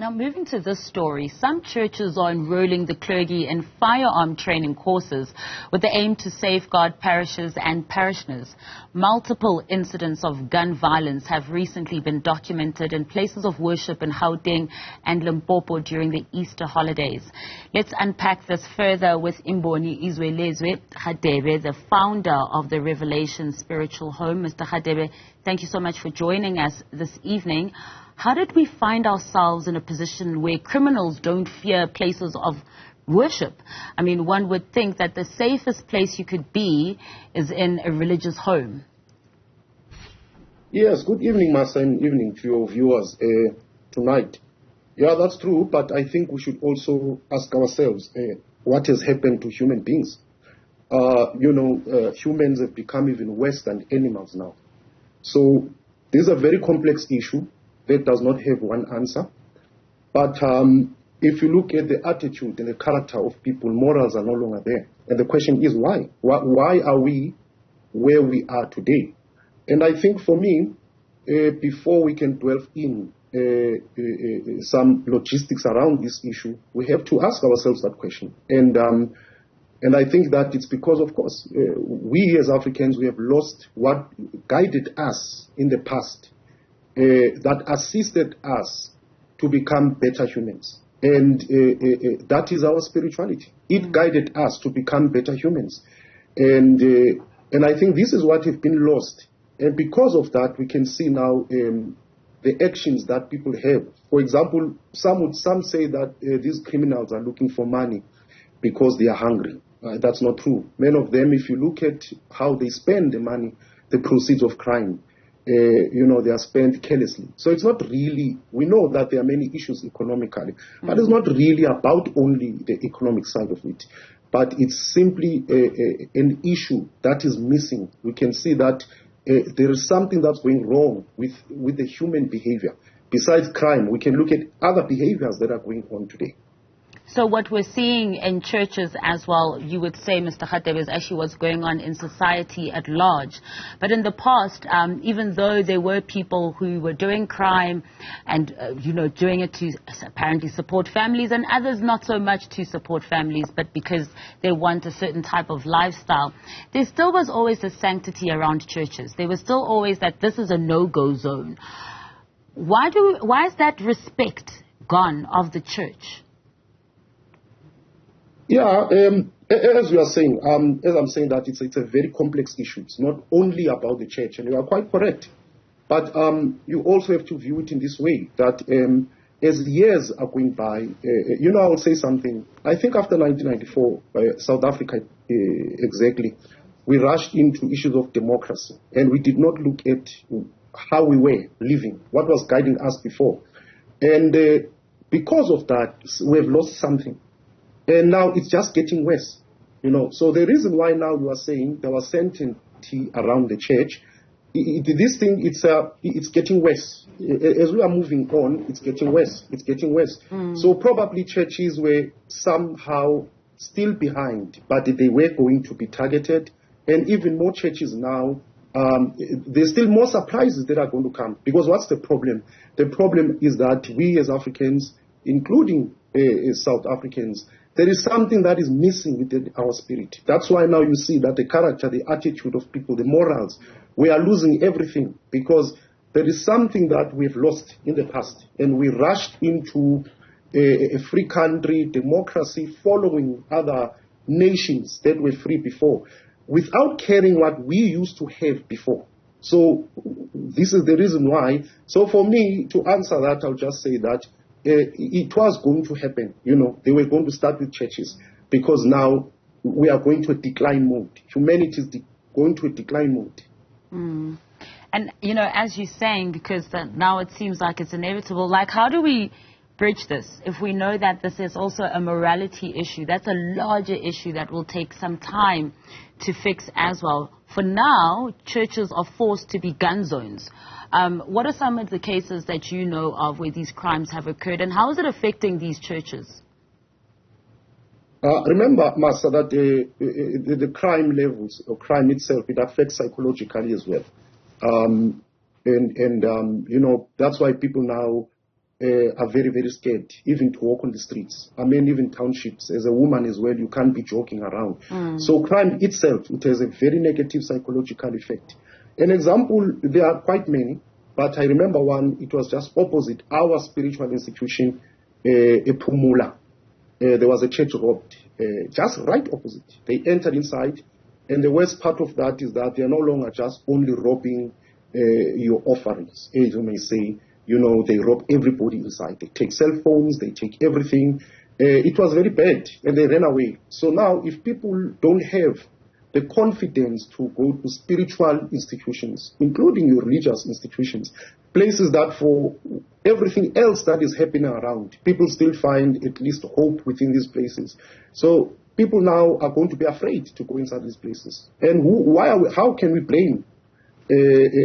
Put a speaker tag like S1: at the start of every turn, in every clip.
S1: Now, moving to this story, some churches are enrolling the clergy in firearm training courses with the aim to safeguard parishes and parishioners. Multiple incidents of gun violence have recently been documented in places of worship in Gauteng and Limpopo during the Easter holidays. Let's unpack this further with uZwiLezwe Radebe, the founder of the Revelation Spiritual Home. Mr. Radebe, thank you so much for joining us this evening. How did we find ourselves in a position where criminals don't fear places of worship? I mean, one would think that the safest place you could be is in a religious home.
S2: Yes, good evening, Master, and evening to your viewers tonight. Yeah, that's true, but I think we should also ask ourselves what has happened to human beings. Humans have become even worse than animals now. So this is a very complex issue that does not have one answer. But if you look at the attitude and the character of people, morals are no longer there. And the question is why? Why are we where we are today? And I think for me, before we can delve in some logistics around this issue, we have to ask ourselves that question. And I think that it's because, of course, we as Africans, we have lost what guided us in the past, that assisted us to become better humans. And that is our spirituality. It guided us to become better humans. And I think this is what has been lost. And because of that, we can see now the actions that people have. For example, some say that these criminals are looking for money because they are hungry. That's not true. Many of them, if you look at how they spend the money, the proceeds of crime, they are spent carelessly. So it's not really, we know that there are many issues economically, but it's not really about only the economic side of it. But it's simply an issue that is missing. We can see that there is something that's going wrong with the human behavior. Besides crime, we can look at other behaviors that are going on today.
S1: So what we're seeing in churches as well, you would say, Mr. Radebe, is actually what's going on in society at large. But in the past, even though there were people who were doing crime and, doing it to apparently support families, and others not so much to support families, but because they want a certain type of lifestyle, there still was always a sanctity around churches. There was still always that this is a no-go zone. Why is that respect gone of the church?
S2: Yeah, as you are saying, as I'm saying that it's a very complex issue. It's not only about the church, and you are quite correct. But you also have to view it in this way, that as years are going by, I will say something. I think after 1994, South Africa exactly, we rushed into issues of democracy, and we did not look at how we were living, what was guiding us before. And because of that, we have lost something. And now it's just getting worse, So the reason why now you are saying there was sanctity around the church, this thing, it's getting worse. As we are moving on, it's getting worse. It's getting worse. So probably churches were somehow still behind, but they were going to be targeted. And even more churches now, there's still more surprises that are going to come. Because what's the problem? The problem is that we as Africans, including South Africans, there is something that is missing within our spirit. That's why now you see that the character, the attitude of people, the morals, we are losing everything because there is something that we've lost in the past. And we rushed into a free country, democracy, following other nations that were free before, without caring what we used to have before. So this is the reason why. So for me, to answer that, I'll just say that it was going to happen. They were going to start with churches because now we are going to a decline mode. Humanity is going to a decline mode.
S1: And, as you're saying, because now it seems like it's inevitable, how do we bridge this if we know that this is also a morality issue? That's a larger issue that will take some time to fix as well. For now, churches are forced to be gun zones. What are some of the cases that you know of where these crimes have occurred, and how is it affecting these churches?
S2: Remember, Master, that the crime levels, or crime itself, it affects psychologically as well. That's why people now are very, very scared, even to walk on the streets. I mean, even townships. As a woman as well, you can't be joking around. So crime itself, it has a very negative psychological effect. An example, there are quite many, but I remember one, it was just opposite our spiritual institution, Pumula. There was a church robbed, just right opposite. They entered inside, and the worst part of that is that they are no longer just only robbing your offerings, as you may say. You know, they rob everybody inside. They take cell phones, they take everything. It was very bad, and they ran away. So now, if people don't have the confidence to go to spiritual institutions, including your religious institutions, places that for everything else that is happening around, people still find at least hope within these places. So people now are going to be afraid to go inside these places. And how can we blame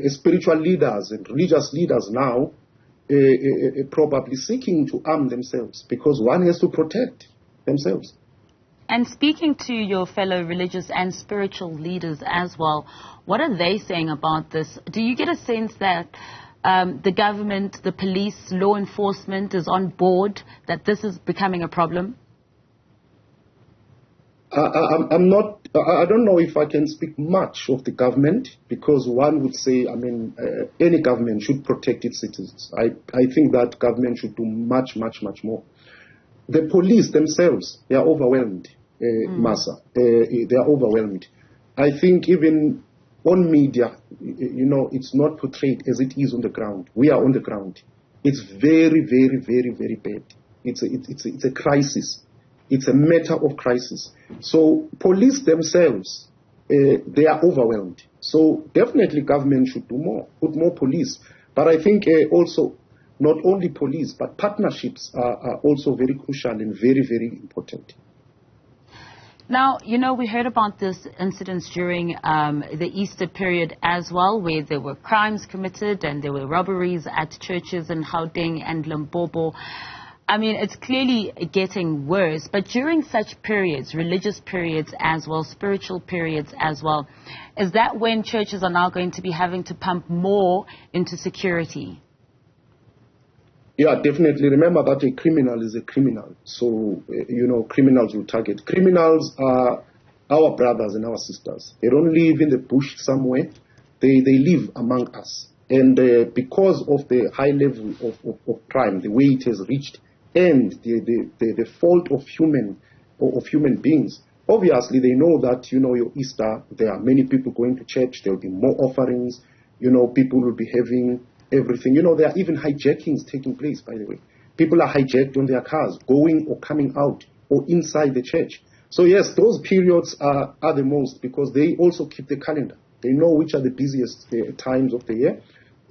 S2: spiritual leaders and religious leaders now probably seeking to arm themselves, because one has to protect themselves.
S1: And speaking to your fellow religious and spiritual leaders as well, what are they saying about this? Do you get a sense that the government, the police, law enforcement is on board, that this is becoming a problem? I don't know if I can speak much of the government, because one would say, I mean, any government should protect its citizens. I think that government should do much, much, much more. The police themselves, they are overwhelmed, Masa. They are overwhelmed. I think even on media, you know, it's not portrayed as it is on the ground. We are on the ground. It's very, very, very, very bad. It's a crisis. It's a matter of crisis. So police themselves, they are overwhelmed. So definitely government should do more, put more police. But I think also not only police, but partnerships are also very crucial and very, very important. Now, you know, we heard about this incidents during the Easter period as well, where there were crimes committed and there were robberies at churches in Gauteng and Limpopo. I mean, it's clearly getting worse, but during such periods, religious periods as well, spiritual periods as well, is that when churches are now going to be having to pump more into security?
S2: Yeah, definitely. Remember that a criminal is a criminal. So, you know, criminals will target. Criminals are our brothers and our sisters. They don't live in the bush somewhere. They live among us. And because of the high level of crime, the way it has reached, and the fault of human beings, obviously they know that, you know, your Easter, there are many people going to church, there will be more offerings, you know, people will be having everything. You know, there are even hijackings taking place, by the way. People are hijacked on their cars, going or coming out or inside the church. So yes, those periods are the most, because they also keep the calendar. They know which are the busiest times of the year.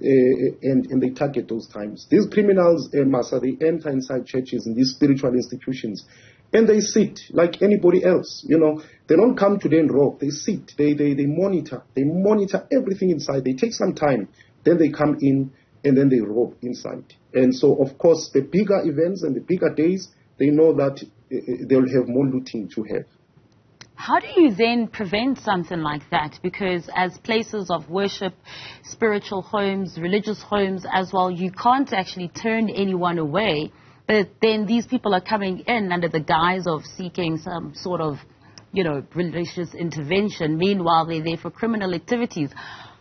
S2: And they target those times. These criminals, Masa, they enter inside churches and these spiritual institutions, and they sit like anybody else. You know, they don't come to and rob. They sit. They monitor. They monitor everything inside. They take some time, then they come in, and then they rob inside. And so, of course, the bigger events and the bigger days, they know that they'll have more looting to have.
S1: How do you then prevent something like that? Because as places of worship, spiritual homes, religious homes as well, you can't actually turn anyone away. But then these people are coming in under the guise of seeking some sort of, you know, religious intervention. Meanwhile, they're there for criminal activities.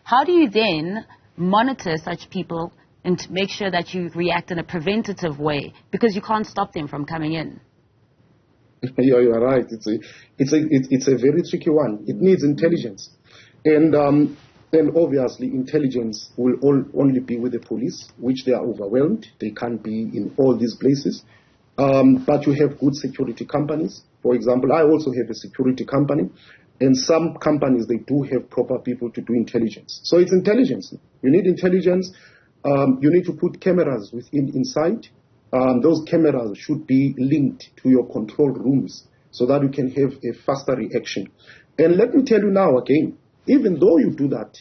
S1: How do you then monitor such people and to make sure that you react in a preventative way? Because you can't stop them from coming in.
S2: Yeah, you are right. It's a very tricky one. It needs intelligence, and obviously intelligence will only be with the police, which they are overwhelmed. They can't be in all these places. But you have good security companies. For example, I also have a security company, and some companies, they do have proper people to do intelligence. So it's intelligence. You need intelligence. You need to put cameras inside. Those cameras should be linked to your control rooms so that you can have a faster reaction. And let me tell you now again, even though you do that,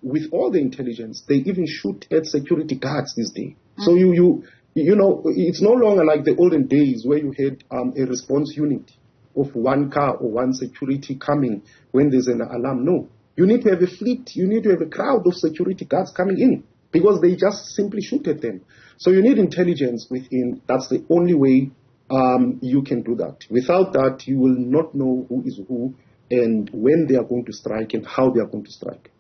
S2: with all the intelligence, they even shoot at security guards these days. So you know, it's no longer like the olden days where you had a response unit of one car or one security coming when there's an alarm. No, you need to have a fleet. You need to have a crowd of security guards coming in. because they just simply shoot at them. So you need intelligence within. That's the only way you can do that. Without that, you will not know who is who and when they are going to strike and how they are going to strike.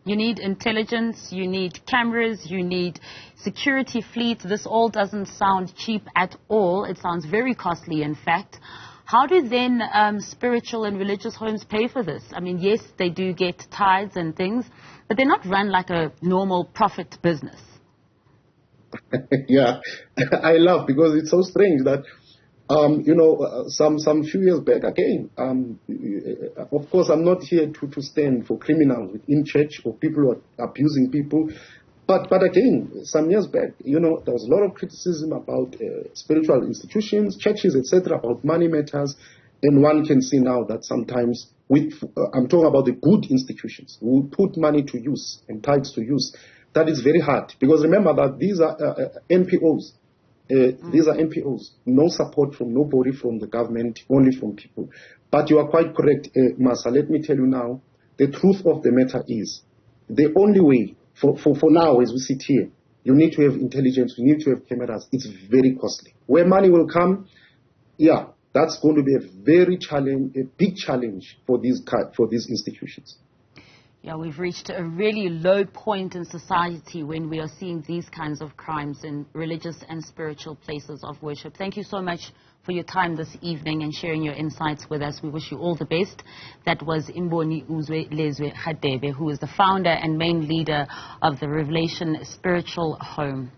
S1: You need intelligence, you need cameras, you need security fleets. This all doesn't sound cheap at all. It sounds very costly, in fact. How do then spiritual and religious homes pay for this? I mean, yes, they do get tithes and things, but they're not run like a normal profit business.
S2: Yeah, I laugh because it's so strange that, some few years back, again, of course, I'm not here to stand for criminals within church or people who are abusing people. But again, some years back, there was a lot of criticism about spiritual institutions, churches, etc., about money matters. And one can see now that sometimes, I'm talking about the good institutions, who put money to use and tithes to use. That is very hard. Because remember that these are NPOs. These are NPOs. No support from nobody from the government, only from people. But you are quite correct, Masa. Let me tell you now, the truth of the matter is, the only way, for now, as we sit here, you need to have intelligence, you need to have cameras. It's very costly. Where money will come, yeah, that's going to be a big challenge for these institutions.
S1: Yeah, we've reached a really low point in society when we are seeing these kinds of crimes in religious and spiritual places of worship. Thank you so much for your time this evening and sharing your insights with us. We wish you all the best. That was uZwiLezwe Radebe, who is the founder and main leader of the Revelation Spiritual Home.